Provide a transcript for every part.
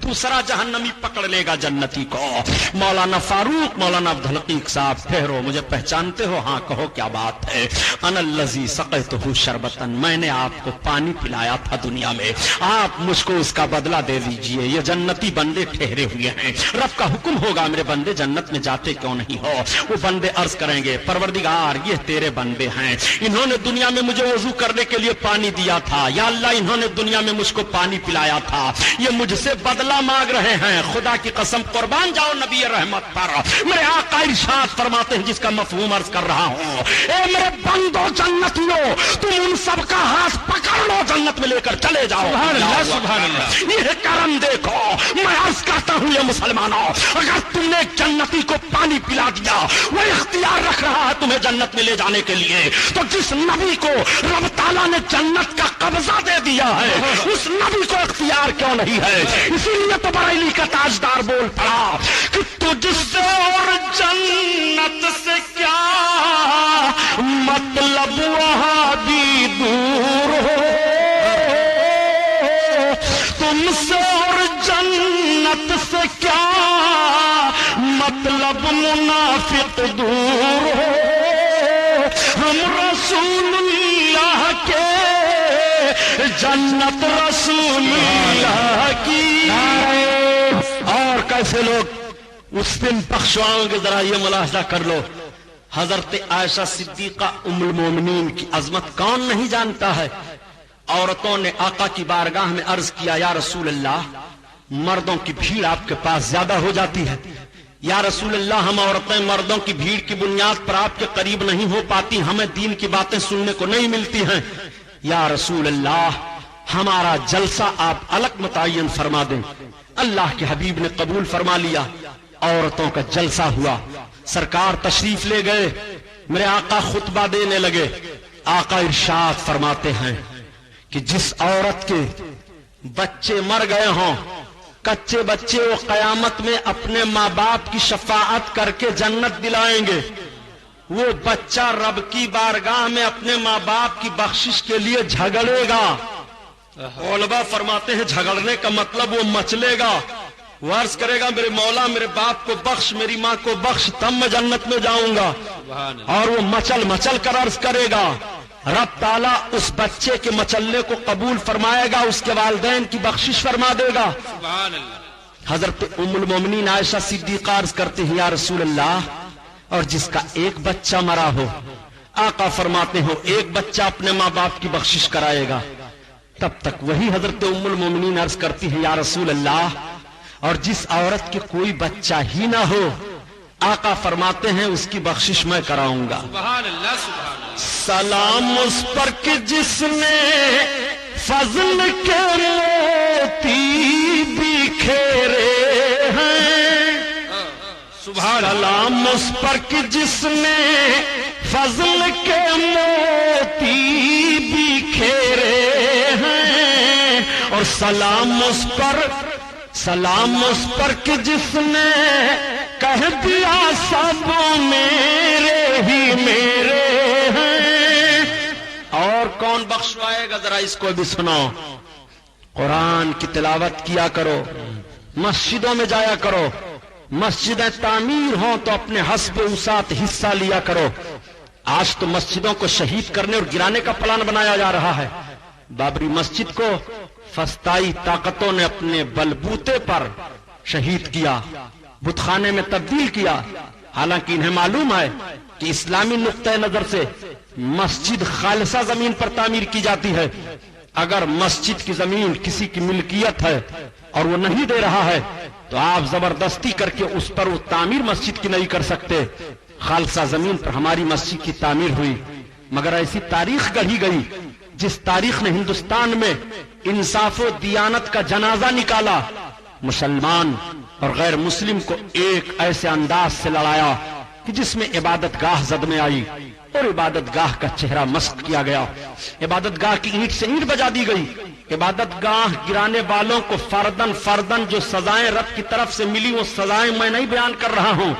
दूसरा जहन्नमी पकड़ लेगा जन्नती को। मौलाना फारूक, मौलाना अब्दुल हकीक साहब, ठहरो, मुझे पहचानते हो? हाँ, कहो क्या बात है? अनल्लज़ी सक़ैतुहु शरबतन, मैंने आपको पानी पिलाया था दुनिया में, आप मुझको उसका बदला दे दीजिए। ये जन्नती बंदे ठहरे हुए हैं, रब का हुक्म होगा मेरे बंदे जन्नत में जाते क्यों नहीं हो? वो बंदे अर्ज करेंगे परवरदिगार ये तेरे बंदे हैं, इन्होंने दुनिया में मुझे वजू करने के लिए पानी दिया था, या अल्लाह इन्होंने दुनिया में मुझको पानी पिलाया था, ये मुझसे बदला मांग रहे हैं। खुदा की कसम कुर्बान जाओ नबी रहमत पर, मेरे आका इरशाद फरमाते हैं जिसका मफहूम अर्ज कर रहा हूं, ए मेरे बंदो जन्नतियों, तुम उन सब का हाथ पकड़ लो, जन्नत में लेकर चले जाओ। सुभान अल्लाह, सुभान अल्लाह। यह करम देखो, मैं अर्ज करता हूं ये मुसलमानों, अगर तुमने एक जन्नती को पानी पिला दिया, वो इख्तियार रख रहा है तुम्हें जन्नत में ले जाने के लिए, तो जिस नबी को रब ताला ने जन्नत का कब्जा दे दिया है, उस नबी को इख्तियार क्यों नहीं है? इसीलिए तो बरेली का ताजदार बोल पड़ा कि तुझसे और जन्नत से क्या मतलब, वहां भी दूर हो, तुमसे और जन्नत से क्या मतलब, मुनाफिक दूर हो, हम रसूलुल्लाह के, जन्नत रसूलुल्लाह की। और कैसे लोग उस दिन बख्शवाओगे, जरा ये मुलाहिजा कर लो। हजरत आयशा सिद्दीका उम्मुल मोमिनीन की अजमत कौन नहीं जानता है? औरतों ने आका की बारगाह में अर्ज किया, या रसूल अल्लाह, मर्दों की भीड़ आपके पास ज्यादा हो जाती है, या रसूल अल्लाह, हम औरतें मर्दों की भीड़ की बुनियाद पर आपके करीब नहीं हो पाती, हमें दीन की बातें सुनने को नहीं मिलती हैं। या रसूल अल्लाह, हमारा जलसा आप अलग मुतय्यन फरमा दें। अल्लाह के हबीब ने कबूल फरमा लिया, औरतों का जलसा हुआ, सरकार तशरीफ ले गए, मेरे आका खुतबा देने लगे। आका इरशाद फरमाते हैं कि जिस औरत के बच्चे मर गए हों, कच्चे बच्चे, वो कयामत में अपने माँ बाप की शफाअत करके जन्नत दिलाएंगे। वो बच्चा रब की बारगाह में अपने माँ बाप की बख्शिश के लिए झगड़ेगा। उलमा फरमाते हैं झगड़ने का मतलब वो मचलेगा, वो अर्ज करेगा मेरे मौला मेरे बाप को बख्श, मेरी माँ को बख्श, तब मैं जन्नत में जाऊंगा। और वो मचल मचल कर अर्ज करेगा, रब ताला उस बच्चे के मचलने को कबूल फरमाएगा, उसके वालिदैन की बख्शिश फरमा देगा। हजरत उम्मुल मोमिनीन आयशा सिद्दीका अर्ज करते हैं, या रसूल अल्लाह, और जिसका एक बच्चा मरा हो, आका फरमाते हो एक बच्चा अपने माँ बाप की बख्शिश कराएगा। तब तक वही हजरत उम्मुल मोमिनीन अर्ज करती है, या रसूल अल्लाह, और जिस औरत के कोई बच्चा ही ना हो, आका फरमाते हैं उसकी बख्शिश मैं कराऊंगा। सलाम उस पर कि जिसने फजल के मोती बिखेरे हैं, सलाम उस पर कि जिसने फजल के मोती बिखेरे हैं, और सलाम उस पर कि जिसने कह दिया सब मेरे ही मेरे हैं। और कौन बख्शवाएगा, जरा इसको भी सुनो। कुरान की तिलावत किया करो, मस्जिदों में जाया करो, मस्जिदें तामीर हों तो अपने हस्ब उसात हिस्सा लिया करो। आज तो मस्जिदों को शहीद करने और गिराने का प्लान बनाया जा रहा है। बाबरी मस्जिद को फस्ताई ताकतों ने अपने बलबूते पर शहीद किया, बुतखाने में तब्दील किया। हालांकि इन्हें मालूम है कि इस्लामी नुक्ते नजर से मस्जिद खालिसा जमीन पर तामीर की जाती है। अगर मस्जिद की जमीन किसी की मिल्कियत है और वो नहीं दे रहा है, तो आप जबरदस्ती करके उस पर वो तामीर मस्जिद की नहीं कर सकते। खालसा जमीन पर हमारी मस्जिद की तामीर हुई, मगर ऐसी तारीख गढ़ी गई जिस तारीख ने हिंदुस्तान में इंसाफ और दियानत का जनाजा निकाला, मुसलमान और गैर मुस्लिम को एक ऐसे अंदाज से लड़ाया कि जिसमें इबादत गाह जद में आई और इबादत गाह का चेहरा मस्क किया गया। इबादत गाह की ईंट से ईंट बजा दी गई। इबादत गाह गिराने वालों को फर्दन फर्दन जो सजाएं रब की तरफ से मिली, वो सजाएं मैं नहीं बयान कर रहा हूं,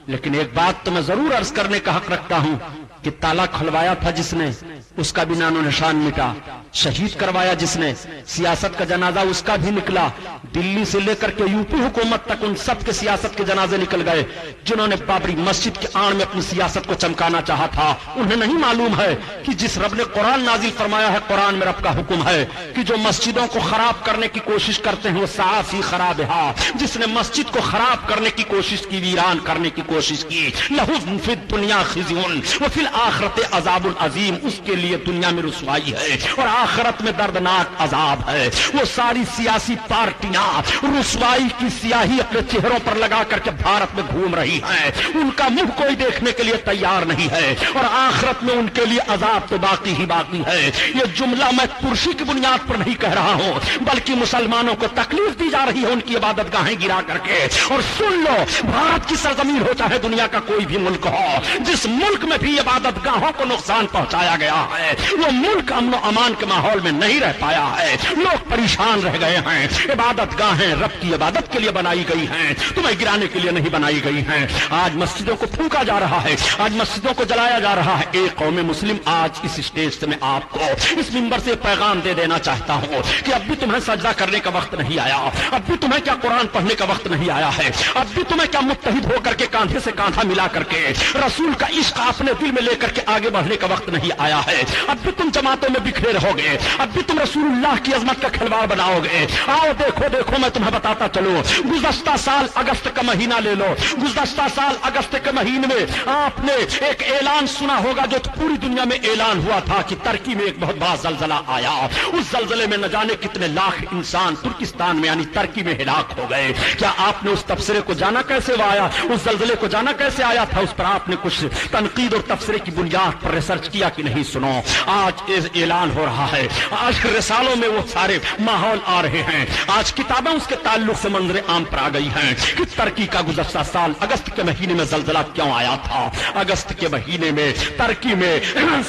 लेकिन एक बात तो मैं जरूर अर्ज करने का हक रखता हूं कि ताला खुलवाया था जिसने, उसका भी नानो निशान मिटा। شہید کروایا جس نے، سیاست کا جنازہ اس کا بھی نکلا، دلی سے لے کر کے یوپی حکومت تک ان سب کے سیاست کے جنازے نکل گئے جنہوں نے بابری مسجد کے آڑ میں اپنی سیاست کو چمکانا چاہا تھا۔ انہیں نہیں معلوم ہے کہ جس رب نے قرآن نازل فرمایا ہے، قرآن میں رب کا حکم ہے کہ جو مسجدوں کو خراب کرنے کی کوشش کرتے ہیں وہ سعی فی خرابہا، جس نے مسجد کو خراب کرنے کی کوشش کی، ویران کرنے کی کوشش کی، لہو فی الدنیا خزی وفی الآخرۃ عذاب عظیم، اس کے لیے دنیا میں رسوائی ہے اور آخرت میں دردناک عذاب ہے۔ وہ ساری سیاسی پارٹیاں رسوائی کی سیاہی اپنے چہروں پر لگا کر کے بھارت میں گھوم رہی ہیں، ان کا منہ کوئی دیکھنے کے لیے تیار نہیں ہے اور آخرت میں ان کے لیے عذاب تو باقی ہی باقی ہے۔ یہ جملہ میں ترشی کی بنیاد پر نہیں کہہ رہا ہوں، بلکہ مسلمانوں کو تکلیف دی جا رہی ہے ان کی عبادت گاہیں گرا کر کے۔ اور سن لو، بھارت کی سرزمین ہو چاہے دنیا کا کوئی بھی ملک ہو، جس ملک میں بھی عبادت گاہوں کو نقصان پہنچایا گیا ہے، وہ ملک امن و امان کے ماحول میں نہیں رہ پایا ہے، لوگ پریشان رہ گئے ہیں۔ عبادت گاہیں رب کی عبادت کے لیے بنائی گئی ہیں، تمہیں گرانے کے لیے نہیں بنائی گئی ہیں۔ آج مسجدوں کو پھونکا جا رہا ہے، آج مسجدوں کو جلایا جا رہا ہے۔ ایک قوم مسلم آج اس اسٹیج سے میں آپ کو اس منبر سے پیغام دے دینا چاہتا ہوں کہ اب بھی تمہیں سجدہ کرنے کا وقت نہیں آیا، اب بھی تمہیں کیا قرآن پڑھنے کا وقت نہیں آیا ہے، اب بھی تمہیں کیا متحد ہو کر کے کاندھے سے کاندھا ملا کر کے رسول کا عشق اپنے دل میں لے کر کے آگے بڑھنے کا وقت نہیں آیا ہے۔ اب بھی تم جماعتوں میں بکھرے رہو گے، اب بھی تم رسول اللہ کی عظمت کا کھلواڑ بناؤ گے۔ آؤ دیکھو دیکھو، میں تمہیں بتاتا چلوں، گزشتہ سال اگست کا مہینہ لے لو، گزشتہ سال اگست کے مہینے میں آپ نے ایک اعلان سنا ہوگا جو پوری دنیا میں اعلان ہوا تھا کہ ترکی میں ایک بہت بڑا زلزلہ آیا، اس زلزلے میں نہ جانے کتنے لاکھ انسان ترکستان میں یعنی ترکی میں ہلاک ہو گئے۔ کیا آپ نے اس تبصرے کو جانا کیسے آیا، اس زلزلے کو جانا کیسے آیا تھا؟ اس پر آپ نے کچھ تنقید اور تبصرے کی بنیاد پر ریسرچ کیا کہ نہیں؟ سنو، آج اعلان ہو رہا ہے، آج رسالوں میں وہ سارے ماحول آ رہے ہیں، آج کتابیں اس کے تعلق سے منظر عام پر آ گئی ہیں کہ ترکی کا گزشتہ سال اگست کے مہینے میں زلزلہ کیوں آیا تھا۔ اگست کے مہینے میں ترکی میں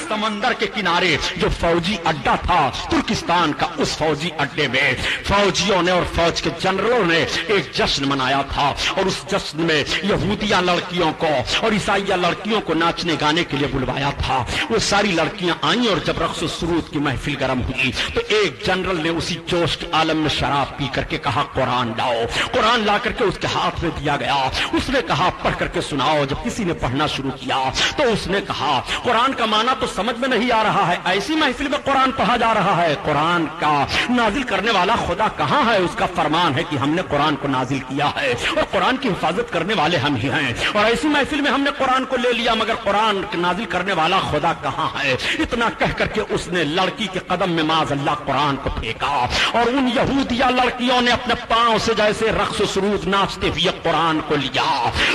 سمندر کے کنارے جو فوجی اڈا تھا ترکستان کا، اس فوجی اڈے میں فوجیوں نے اور فوج کے جنرلوں نے ایک جشن منایا تھا اور اس جشن میں یہودیہ لڑکیوں کو اور عیسائیہ لڑکیوں کو ناچنے گانے کے لیے بلوایا تھا۔ وہ ساری لڑکیاں آئیں اور جب رقص و سرود کی محفل گرم ہوئی تو ایک جنرل نے اسی جوش کے عالم میں شراب پی کر کے کہا قرآن لاؤ۔ قرآن لا کر کے اس کے ہاتھ میں دیا گیا، اس نے کہا پڑھ کر کے سناؤ۔ جب کسی نے پڑھنا شروع کیا تو اس نے کہا قرآن کا معنی تو سمجھ میں نہیں آ رہا ہے، ایسی محفل میں قرآن پڑھا جا رہا ہے، قرآن کا نازل کرنے والا خدا کہاں ہے؟ اس کا فرمان ہے کہ ہم نے قرآن کو نازل کیا ہے اور قرآن کی حفاظت کرنے والے ہم ہی ہیں، اور ایسی محفل میں ہم نے قرآن کو لے لیا، مگر قرآن نازل کرنے والا خدا کہاں ہے؟ اتنا کہہ کر کے اس نے لڑکی کے قدم میں معاذ اللہ قرآن کو پھینکا اور ان یہودیہ لڑکیوں نے اپنے پاؤں سے جیسے رقص و سرود ناچتے ہوئے قرآن کو لیا۔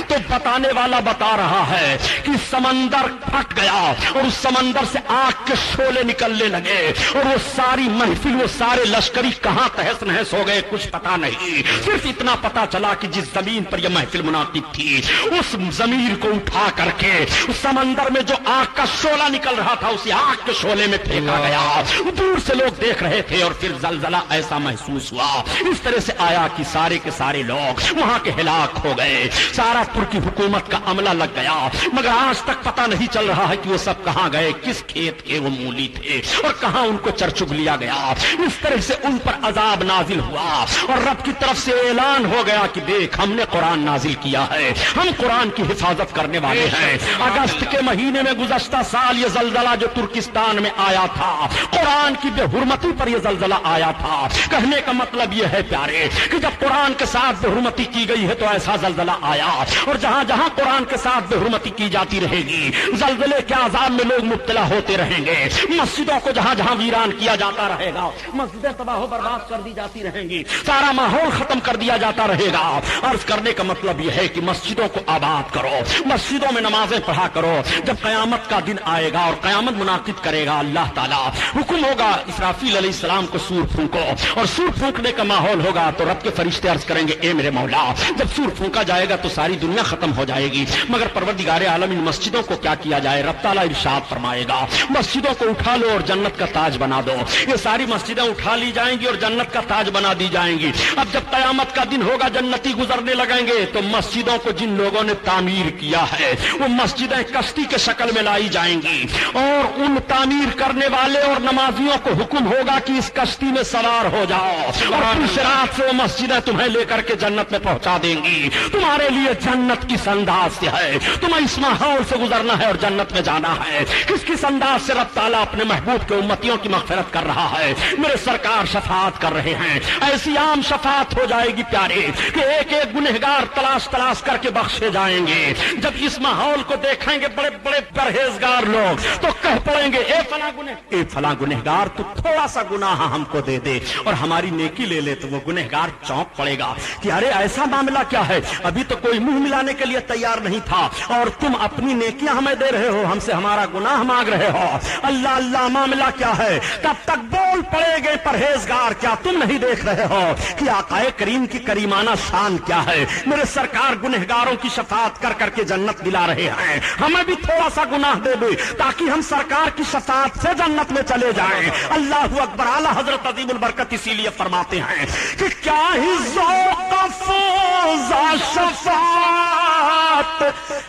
تو بتانے والا بتا رہا ہے کہ سمندر پھٹ گیا اور اس سمندر سے آگ کے شعلے نکلنے لگے اور وہ ساری محفل، وہ سارے لشکری کہاں تہس نہس ہو گئے کچھ پتا نہیں، صرف اتنا پتا چلا کہ جس زمین پر یہ محفل منعقد تھی اس زمین کو اٹھا کر کے اس سمندر میں جو آگ کا شعلہ نکل رہا تھا اسی آگ کے شعلے میں پھینکا گیا۔ دور سے لوگ دیکھ رہے تھے اور پھر زلزلہ ایسا محسوس ہوا، اس طرح سے آیا کہ سارے کے سارے لوگ وہاں کے ہلاک ہو گئے، سارا ترکی حکومت کا عملہ لگ گیا، مگر آج تک پتا نہیں چل رہا ہے کہ وہ سب کہاں گئے، کس کھیت کے وہ مولی تھے اور کہاں ان کو چرچگ لیا گیا۔ اس طرح سے ان پر عذاب نازل ہوا اور رب کی طرف سے اعلان ہو گیا کہ دیکھ ہم نے قرآن نازل کیا ہے، ہم قرآن کی حفاظت کرنے والے ہیں۔ اگست کے مہینے میں گزشتہ سال یہ زلزلہ جو ترکستان میں آیا تھا، قرآن کی بے حرمتی پر یہ زلزلہ آیا تھا۔ کہنے کا مطلب یہ ہے پیارے کہ جب قرآن کے ساتھ بے حرمتی کی گئی ہے تو ایسا زلزلہ آیا، اور جہاں جہاں قرآن کے ساتھ بے حرمتی کی جاتی رہے گی زلزلے کے عذاب میں لوگ مبتلا ہوتے رہیں گے، مسجدوں کو جہاں جہاں ویران کیا جاتا رہے گا، مسجدیں تباہ و برباد کر دی جاتی رہیں گی، سارا ماحول ختم کر دیا جاتا رہے گا۔ عرض کرنے کا مطلب یہ ہے کہ مسجدوں کو آباد کرو، مسجدوں میں نمازیں پڑھا کرو، جب قیامت کا دن آئے گا اور قیامت منعقد کرے گا اللہ تعالیٰ، حکم ہوگا اسرافیل علیہ السلام کو سور پھونکو، اور سور پھونکنے کا ماحول ہوگا تو رب کے فرشتے عرض کریں گے اے میرے مولا جب سور پھونکا جائے گا تو ساری دنیا ختم ہو جائے گی، مگر پروردگار عالم ان مسجدوں کو کیا کیا جائے؟ رب تعالیٰ ارشاد فرمائے گا مسجدوں کو اٹھا لو اور جنت کا تاج بنا دو۔ یہ ساری مسجدیں اٹھا لی جائیں گی اور جنت کا تاج بنا دی جائیں گی۔ اب جب قیامت کا دن ہوگا جنتی گزرنے لگیں گے تو مسجدوں کو جن لوگوں نے تعمیر کیا ہے وہ مسجدیں کشتی کے شکل میں لائی جائیں گی، اور ان تعمیر کرنے والے اور नमाजियों को हुक्म होगा कि इस कश्ती में सवार हो जाओ और पूरी रात से वो मस्जिदें तुम्हें लेकर के जन्नत में पहुंचा देंगी। तुम्हारे लिए जन्नत किस अंदाज से है, तुम्हें इस माहौल से गुजरना है और जन्नत में जाना है। किस अंदाज से रब ताला अपने महबूब के उम्मतियों की मगफिरत कर रहा है। मेरे सरकार शफाअत कर रहे हैं, ऐसी आम शफाअत हो जाएगी प्यारे कि एक एक गुनहगार तलाश तलाश करके बख्शे जाएंगे। जब इस माहौल को देखेंगे बड़े बड़े परहेजगार लोग तो कह पड़ेंगे ए फला गुनहगार तू थोड़ा सा गुनाह हमको दे दे और हमारी नेकी ले ले। तो वो गुनहगार चौंक पड़ेगा कि अरे ऐसा मामला क्या है, अभी तो कोई मुंह मिलाने के लिए तैयार नहीं था और तुम अपनी नेकियां हमें दे रहे हो, हमसे हमारा गुनाह मांग रहे हो। अल्लाह अल्लाह मामला क्या है। तब तक बोल पड़ेंगे परहेजगार, क्या तुम नहीं देख रहे हो कि आकाए करीम की करीमाना शान क्या है। मेरे सरकार गुनहगारों की शफाअत कर करके जन्नत दिला रहे हैं, हमें भी थोड़ा सा गुनाह दे दे ताकि हम सरकार की शफाअत से जन्नत में चले जाएं। अल्लाहु अकबर। आला हजरत अजीमुल बरकत इसीलिए फरमाते हैं कि क्या ही ज़ौक़-ए-फ़ौज़ा शफाअत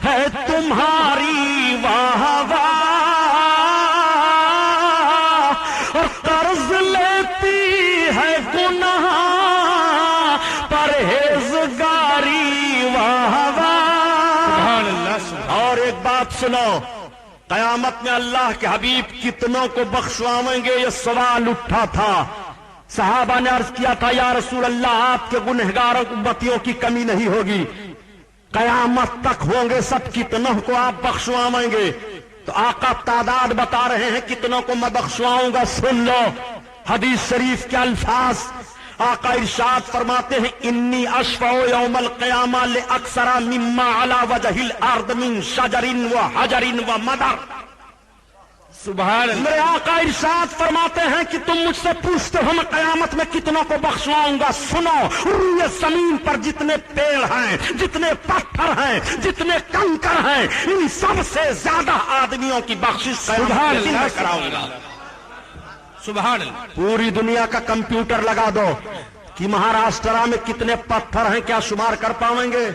है तुम्हारी वाह वाह, और कर्ज लेती है गुनाह परहेजगारी वाह वाह। और एक बात सुनो, कयामत में अल्लाह के हबीब कितनों को बख्शवाएंगे, ये सवाल उठा था। सहाबा ने अर्ज किया था या रसूल अल्लाह आपके गुनहगारों उम्मतियों की कमी नहीं होगी, कयामत तक होंगे सब, कितनों को आप बख्शवाएंगे। तो आका तादाद बता रहे हैं कितनों को मैं बख्शवाऊंगा। सुन लो हदीस शरीफ के अल्फाज। आका इरशाद फरमाते हैं इन्नी अशफ़अ यौमल क़ियामा ले अक्सरा मिम्मा अला वजहिल अर्द मिन शजरिन व हजरिन व मदर। सुभान अल्लाह। मेरे आका इरशाद फरमाते हैं कि तुम मुझसे पूछते हो मैं कयामत में कितनों को बख्शवाऊंगा। सुनो, ये जमीन पर जितने पेड़ हैं, जितने पत्थर हैं, जितने कंकर हैं, इन सबसे ज्यादा आदमियों की बख्शिश कराऊंगा। सुभान अल्लाह। पूरी दुनिया का कंप्यूटर लगा दो कि महाराष्ट्र में कितने पत्थर हैं क्या शुमार कर पाएंगे,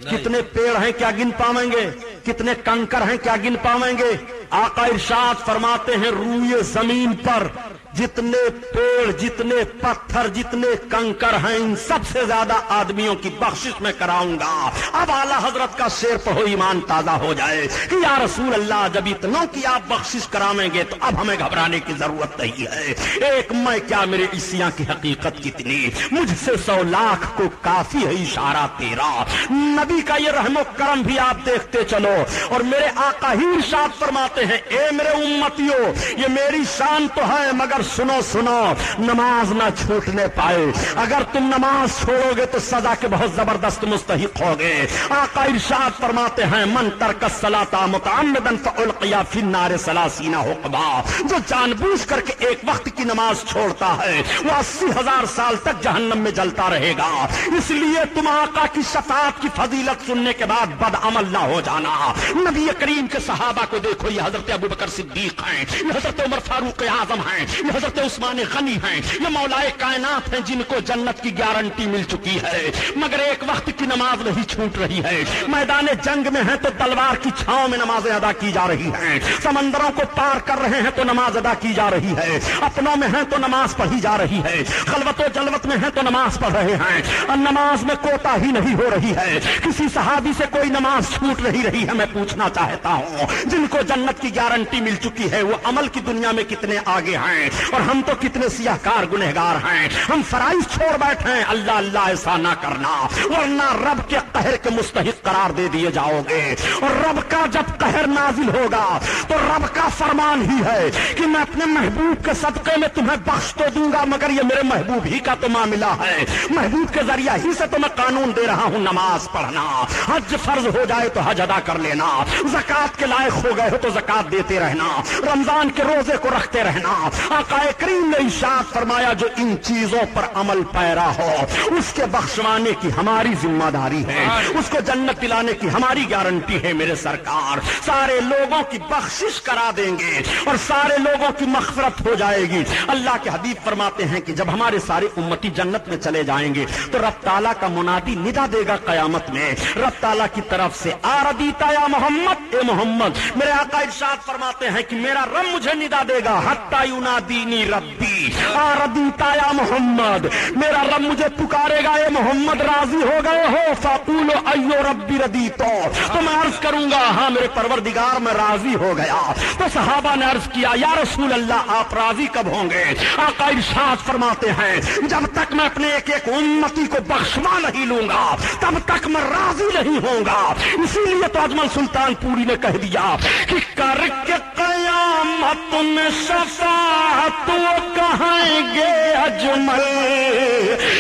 कितने पेड़ हैं क्या गिन पाएंगे, कितने कंकर हैं क्या गिन पाएंगे। आका इरशाद फरमाते हैं रूए जमीन पर जितने पेड़, जितने पत्थर, जितने कंकर हैं, इन सबसे ज्यादा आदमियों की बख्शिश में कराऊंगा। अब आला हजरत का शेर पढ़ो, ईमान ताजा हो जाए कि या रसूल अल्लाह जब इतनों की आप बख्शिश करावेंगे तो अब हमें घबराने की जरूरत नहीं है। एक मैं क्या मेरे इसिया की हकीकत कितनी, मुझसे 100 लाख को काफी है इशारा तेरा। नबी का ये रहमो करम भी आप देखते चलो। और मेरे आका ही इरशाद फरमाते हैं ए मेरे उम्मतियों, ये मेरी शान तो है मगर सुनो सुनो, नमाज ना छूटने पाए। अगर तुम नमाज छोड़ोगे तो सजा के बहुत जबरदस्त मुस्तहिक होगे। आका इरशाद फरमाते हैं मन तरक सलाता मुतअम्मिदन फउल्क़िया फिन्नार सलासीना हुक्बा। जो जानबूझ करके एक वक्त की नमाज छोड़ता है वो 80,000 साल तक जहन्नम में जलता रहेगा। इसलिए तुम आका की शफाअत की फजीलत सुनने के बाद बदअमल ना हो जाना। नबी करीम के सहाबा को देखो, ये हजरत अबू बकर सिद्दीक हैं, ये हजरत उमर फारूक आजम हैं, ये हजरत उस्मान गनी हैं, ये मौलाए कायनात हैं जिनको जन्नत की गारंटी मिल चुकी है। मगर एक वक्त की नमाज नहीं छूट रही है। मैदान जंग में है तो तलवार की छांव में नमाजें अदा की जा रही हैं, समंदरों को पार कर रहे हैं तो नमाज अदा की जा रही है, अपनों में है तो नमाज पढ़ी जा रही है, खलवतो जलवत में है तो नमाज पढ़ रहे हैं, और नमाज में कोताही नहीं हो रही है। किसी सहाबी से कोई नमाज छूट नहीं रही है। मैं पूछना चाहता हूं जिनको जन्नत की गारंटी मिल चुकी है वो अमल की दुनिया में कितने आगे हैं और हम तो कितने सियाहकार गुनहगार हैं। हम फराइज छोड़ बैठे हैं। अल्लाह अल्लाह ऐसा ना करना वरना रब के कहर के मुस्तहिक करार दे दिए जाओगे। और रब का जब कहर नाजिल होगा तो रब का फरमान ही है कि मैं अपने महबूब के सदके में तुम्हें बख्श तो दूंगा, मगर ये मेरे महबूब ही का तो मामला है। महबूब के जरिया ही से तो मैं कानून दे रहा हूं नमाज पढ़ना, हज फर्ज हो जाए तो हज अदा कर लेना, ज़कात के लायक हो गए हो तो ज़कात देते रहना, रमजान के रोजे को रखते रहना। आकाए करीम ने इरशाद फरमाया जो इन चीजों पर अमल पैरा हो उसके बख्शवाने की हमारी जिम्मेदारी है, उसको जन्नत दिलाने की हमारी गारंटी है। मेरे सरकार सारे लोगों की बख्शिश करा देंगे और सारे लोगों की मग़फ़िरत हो जाएगी। अल्लाह के हबीब फरमाते हैं कि जब हमारे सारे उम्मती जन्नत में चले जाएंगे तो रब ताला का मुनादी निदा देगा कयामत में रब ताला की तरफ से आरदीता या मोहम्मद, ए मोहम्मद। मेरे आका इरशाद फरमाते हैं कि मेरा रब मुझे निदा देगा हत्ता युनादी نادینی ربی ردیتا یا محمد، میرا رب مجھے پکارے گا اے محمد راضی ہو گئے ہو؟ فاقول ایو ربی ردیتو، تو میں عرض کروں گا ہاں میرے پروردگار میں راضی ہو گیا۔ تو صحابہ نے عرض کیا یا رسول اللہ آپ راضی کب ہوں گے؟ آقا ارشاد فرماتے ہیں جب تک میں اپنے ایک ایک امتی کو بخشوا نہیں لوں گا تب تک میں راضی نہیں ہوں گا۔ اسی لیے تو اجمل سلطان پوری نے کہہ دیا کہ کر کے قیامت میں شفاعت وہ کہیں گے اجمل،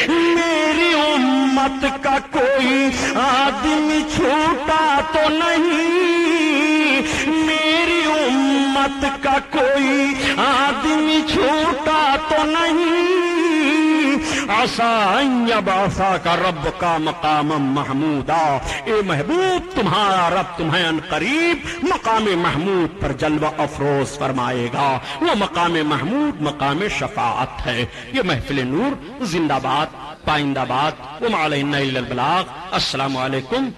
میری امت کا کوئی آدمی چھوٹا تو نہیں، میری امت کا کوئی آدمی چھوٹا تو نہیں، عسى یبعثا کا رب کا مقام محمودا، اے محبوب تمہارا رب تمہیں ان قریب مقام محمود پر جلوہ افروز فرمائے گا۔ وہ مقام محمود مقام شفاعت ہے۔ یہ محفل نور زندہ باد، پائندہ باد، وما علینا الا البلاغ۔ السلام علیکم